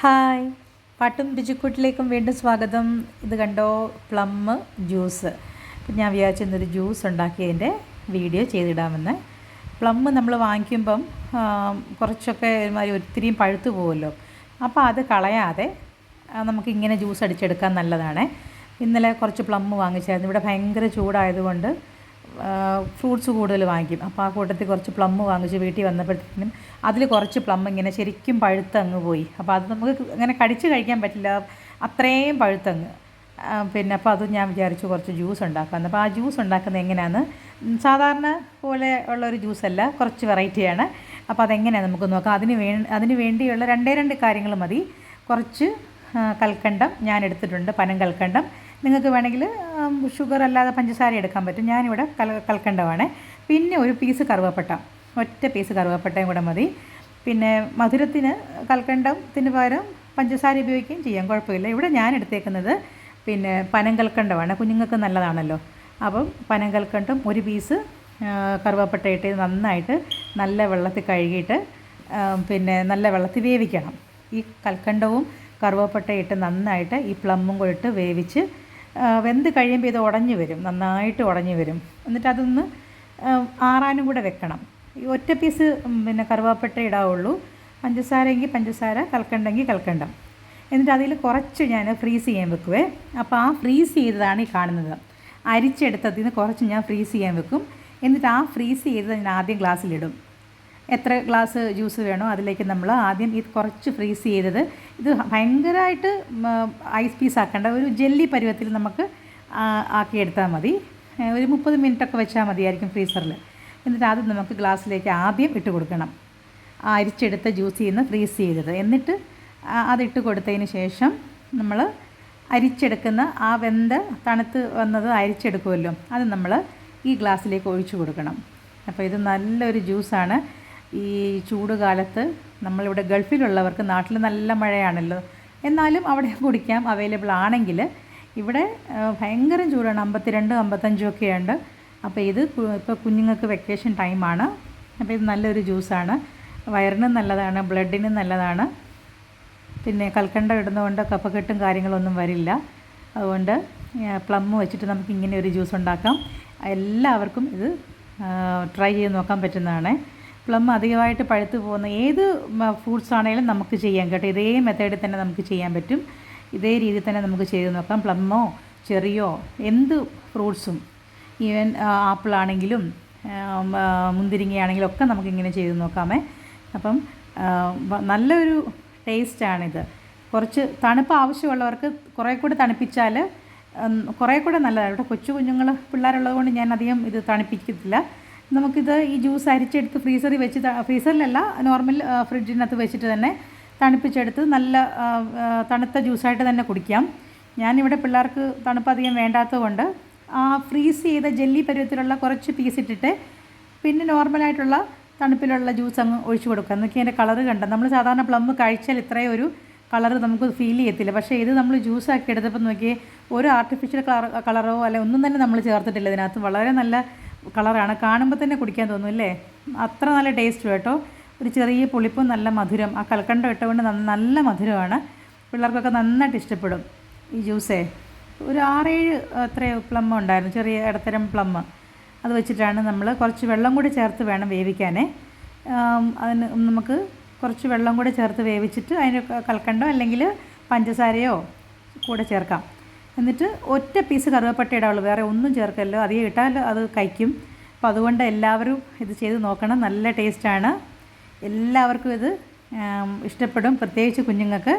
Hi, പാട്ടും രുചിക്കൂട്ടിലേക്കും വീണ്ടും സ്വാഗതം. ഇത് കണ്ടോ, പ്ലം ജ്യൂസ്. ഞാൻ വിചാരിച്ചു ഇന്നൊരു ജ്യൂസ് ഉണ്ടാക്കിയതിൻ്റെ വീഡിയോ ചെയ്തിടാമെന്ന്. പ്ലം നമ്മൾ വാങ്ങിക്കുമ്പം കുറച്ചൊക്കെ ഒരുമാതിരി ഒത്തിരിയും പഴുത്തു പോകുമല്ലോ. അപ്പോൾ അത് കളയാതെ നമുക്കിങ്ങനെ ജ്യൂസ് അടിച്ചെടുക്കാൻ നല്ലതാണ്. ഇന്നലെ കുറച്ച് പ്ലം വാങ്ങിച്ചായിരുന്നു. ഇവിടെ ഭയങ്കര ചൂടായതുകൊണ്ട് ഫ്രൂട്ട്സ് കൂടുതൽ വാങ്ങിക്കും. അപ്പോൾ ആ കൂട്ടത്തിൽ കുറച്ച് പ്ലം വാങ്ങിച്ച് വീട്ടിൽ വന്നപ്പോഴത്തേക്കും അതിൽ കുറച്ച് പ്ലം ഇങ്ങനെ ശരിക്കും പഴുത്തങ്ങ് പോയി. അപ്പോൾ അത് നമുക്ക് അങ്ങനെ കടിച്ച് കഴിക്കാൻ പറ്റില്ല, അത്രയും പഴുത്തങ്ങ്. അപ്പോൾ അത് ഞാൻ വിചാരിച്ചു കുറച്ച് ജ്യൂസ് ഉണ്ടാക്കാമെന്ന്. അപ്പോൾ ആ ജ്യൂസ് ഉണ്ടാക്കുന്നത് എങ്ങനെയാണ്, സാധാരണ പോലെ ഉള്ളൊരു ജ്യൂസല്ല, കുറച്ച് വെറൈറ്റിയാണ്. അപ്പോൾ അതെങ്ങനെയാണ് നമുക്ക് നോക്കാം. അതിന് വേണ്ടിയുള്ള രണ്ട് കാര്യങ്ങൾ മതി. കുറച്ച് കൽക്കണ്ടം ഞാൻ എടുത്തിട്ടുണ്ട്, പനം കൽക്കണ്ടം. നിങ്ങൾക്ക് വേണമെങ്കിൽ ഷുഗർ അല്ലാതെ പഞ്ചസാര എടുക്കാൻ പറ്റും. ഞാനിവിടെ കൽക്കണ്ടമാണ്. പിന്നെ ഒരു പീസ് കറുവപ്പട്ട, ഒറ്റ പീസ് കറുവപ്പട്ടയും കൂടെ മതി. പിന്നെ മധുരത്തിന് കൽക്കണ്ടത്തിന് പകരം പഞ്ചസാര ഉപയോഗിക്കുകയും ചെയ്യാം, കുഴപ്പമില്ല. ഇവിടെ ഞാൻ എടുത്തേക്കുന്നത് പനം കൽക്കണ്ടമാണ്, കുഞ്ഞുങ്ങൾക്ക് നല്ലതാണല്ലോ. അപ്പം പനം കൽക്കണ്ടം ഒരു പീസ്, കറുവപ്പട്ട ഇട്ട് നന്നായിട്ട് നല്ല വെള്ളത്തിൽ കഴുകിയിട്ട് നല്ല വെള്ളത്തിൽ വേവിക്കണം. ഈ കൽക്കണ്ടവും കറുവപ്പട്ടയിട്ട് നന്നായിട്ട് ഈ പ്ലമ്മും കൂടെ ഇട്ട് വേവിച്ച് വെന്ത് കഴിയുമ്പോൾ ഇത് ഉടഞ്ഞു വരും, നന്നായിട്ട് ഉടഞ്ഞു വരും. എന്നിട്ട് അതൊന്ന് ആറാനും കൂടെ വെക്കണം. ഈ ഒറ്റ പീസ് കറുവപ്പട്ട ഇടാവുള്ളൂ. പഞ്ചസാരയെങ്കിൽ പഞ്ചസാര, കൽക്കണ്ടെങ്കിൽ കൽക്കണ്ടം. എന്നിട്ട് അതിൽ കുറച്ച് ഞാൻ ഫ്രീസ് ചെയ്യാൻ വെക്കുവേ. അപ്പോൾ ആ ഫ്രീസ് ചെയ്തതാണ് ഈ കാണുന്നത്. അരിച്ചെടുത്തതിൽ നിന്ന് കുറച്ച് ഞാൻ ഫ്രീസ് ചെയ്യാൻ വെക്കും. എന്നിട്ട് ആ ഫ്രീസ് ചെയ്തത് ഞാൻ ആദ്യം ഗ്ലാസ്സിലിടും. എത്ര ഗ്ലാസ് ജ്യൂസ് വേണോ അതിലേക്ക് നമ്മൾ ആദ്യം ഇത് കുറച്ച് ഫ്രീസ് ചെയ്തത്, ഇത് ഭയങ്കരമായിട്ട് ഐസ് പീസ് ആക്കേണ്ട, ഒരു ജെല്ലി പരുവത്തിൽ നമുക്ക് ആക്കിയെടുത്താൽ മതി. ഒരു 30 മിനിറ്റൊക്കെ വെച്ചാൽ മതിയായിരിക്കും ഫ്രീസറിൽ. എന്നിട്ട് അത് നമുക്ക് ഗ്ലാസ്സിലേക്ക് ആദ്യം ഇട്ട് കൊടുക്കണം, അരിച്ചെടുത്ത ജ്യൂസിൽ നിന്ന് ഫ്രീസ് ചെയ്തത്. എന്നിട്ട് അതിട്ട് കൊടുത്തതിന് ശേഷം നമ്മൾ അരിച്ചെടുക്കുന്ന ആ തണുത്ത് വന്നത് അരിച്ചെടുക്കുമല്ലോ, അത് നമ്മൾ ഈ ഗ്ലാസ്സിലേക്ക് ഒഴിച്ചു കൊടുക്കണം. അപ്പോൾ ഇത് നല്ലൊരു ജ്യൂസാണ്. ഈ ചൂട് കാലത്ത് നമ്മളിവിടെ ഗൾഫിലുള്ളവർക്ക്, നാട്ടിൽ നല്ല മഴയാണല്ലോ, എന്നാലും അവിടെ കുടിക്കാം, അവൈലബിൾ ആണെങ്കിൽ. ഇവിടെ ഭയങ്കര ചൂടാണ്, 52, 55 ഒക്കെയുണ്ട്. അപ്പോൾ ഇത് ഇപ്പോൾ കുഞ്ഞുങ്ങൾക്ക് വെക്കേഷൻ ടൈമാണ്. അപ്പോൾ ഇത് നല്ലൊരു ജ്യൂസാണ്, വയറിനും നല്ലതാണ്, ബ്ലഡിനും നല്ലതാണ്. കൽക്കണ്ടം ഇടുന്നതുകൊണ്ട് കഫക്കെട്ടും കാര്യങ്ങളൊന്നും വരില്ല. അതുകൊണ്ട് പ്ലം വെച്ചിട്ട് നമുക്ക് ഇങ്ങനെ ഒരു ജ്യൂസ് ഉണ്ടാക്കാം. എല്ലാവർക്കും ഇത് ട്രൈ ചെയ്ത് നോക്കാൻ പറ്റുന്നതാണ്. പ്ലം അധികമായിട്ട് പഴുത്ത് പോകുന്ന ഏത് ഫ്രൂട്ട്സ് ആണെങ്കിലും നമുക്ക് ചെയ്യാം കേട്ടോ. ഇതേ മെത്തേഡിൽ തന്നെ നമുക്ക് ചെയ്യാൻ പറ്റും. ഇതേ രീതിയിൽ തന്നെ നമുക്ക് ചെയ്ത് നോക്കാം. പ്ലമ്മോ ചെറിയോ എന്ത് ഫ്രൂട്ട്സും, ഈവൻ ആപ്പിളാണെങ്കിലും മുന്തിരിങ്ങയാണെങ്കിലും ഒക്കെ നമുക്കിങ്ങനെ ചെയ്ത് നോക്കാമേ. അപ്പം നല്ലൊരു ടേസ്റ്റാണിത്. കുറച്ച് തണുപ്പ് ആവശ്യമുള്ളവർക്ക് കുറേ കൂടെ തണുപ്പിച്ചാൽ കുറേ കൂടെ നല്ലതാണ്. ഇവിടെ കൊച്ചു കുഞ്ഞുങ്ങൾ പിള്ളേരുള്ളത് കൊണ്ട് ഞാൻ അധികം ഇത് തണുപ്പിക്കത്തില്ല. നമുക്കിത് ഈ ജ്യൂസ് അരിച്ചെടുത്ത് ഫ്രീസറിൽ വെച്ച്, ഫ്രീസറിലല്ല, നോർമൽ ഫ്രിഡ്ജിനകത്ത് വെച്ചിട്ട് തന്നെ തണുപ്പിച്ചെടുത്ത് നല്ല തണുത്ത ജ്യൂസായിട്ട് തന്നെ കുടിക്കാം. ഞാനിവിടെ പിള്ളേർക്ക് തണുപ്പ് അധികം വേണ്ടാത്തത് കൊണ്ട് ഫ്രീസ് ചെയ്ത ജെല്ലി പരുവത്തിലുള്ള കുറച്ച് പീസ് ഇട്ടിട്ട് നോർമലായിട്ടുള്ള തണുപ്പിലുള്ള ജ്യൂസ് അങ്ങ് ഒഴിച്ചു കൊടുക്കാം. എന്നൊക്കെ അതിൻ്റെ കളറ് കണ്ട, നമ്മൾ സാധാരണ പ്ലം കഴിച്ചാൽ ഇത്രയും ഒരു കളറ് നമുക്ക് ഫീൽ ചെയ്യത്തില്ല. പക്ഷേ ഇത് നമ്മൾ ജ്യൂസാക്കി എടുത്തപ്പോൾ നോക്കിയേ, ഒരു ആർട്ടിഫിഷ്യൽ കളറോ അല്ലെ ഒന്നും തന്നെ നമ്മൾ ചേർത്തിട്ടില്ല ഇതിനകത്ത്. വളരെ നല്ല കളറാണ്, കാണുമ്പോൾ തന്നെ കുടിക്കാൻ തോന്നും അല്ലേ, അത്ര നല്ല ടേസ്റ്റ് കേട്ടോ. ഒരു ചെറിയ പുളിപ്പും നല്ല മധുരം, ആ കൽക്കണ്ടം ഇട്ടുകൊണ്ട് നല്ല മധുരമാണ്. പിള്ളേർക്കൊക്കെ നന്നായിട്ട് ഇഷ്ടപ്പെടും ഈ ജ്യൂസേ. ഒരു 6-7 എത്രയോ പ്ലം ഉണ്ടായിരുന്നു, ചെറിയ ഇടത്തരം പ്ലം. അത് വെച്ചിട്ടാണ് നമ്മൾ കുറച്ച് വെള്ളം കൂടി ചേർത്ത് വേണം വേവിക്കാനേ. അതിന് നമുക്ക് കുറച്ച് വെള്ളം കൂടെ ചേർത്ത് വേവിച്ചിട്ട് അതിന് കൽക്കണ്ടോ അല്ലെങ്കിൽ പഞ്ചസാരയോ കൂടെ ചേർക്കാം. എന്നിട്ട് ഒറ്റ പീസ് കറുവപ്പട്ട ഇടാവുള്ളൂ, വേറെ ഒന്നും ചേർക്കല്ലോ. അധികം ഇട്ടാൽ അത് കഴിക്കും. അപ്പോൾ അതുകൊണ്ട് എല്ലാവരും ഇത് ചെയ്ത് നോക്കണം, നല്ല ടേസ്റ്റാണ്. എല്ലാവർക്കും ഇത് ഇഷ്ടപ്പെടും, പ്രത്യേകിച്ച് കുഞ്ഞുങ്ങൾക്ക്.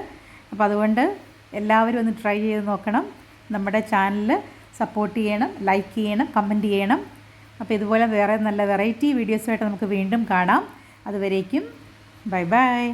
അപ്പോൾ അതുകൊണ്ട് എല്ലാവരും ഒന്ന് ട്രൈ ചെയ്ത് നോക്കണം. നമ്മുടെ ചാനൽ സപ്പോർട്ട് ചെയ്യണം, ലൈക്ക് ചെയ്യണം, കമൻറ്റ് ചെയ്യണം. അപ്പോൾ ഇതുപോലെ വേറെ നല്ല വെറൈറ്റി വീഡിയോസുമായിട്ട് നമുക്ക് വീണ്ടും കാണാം. അതുവരേക്കും ബൈ ബൈ.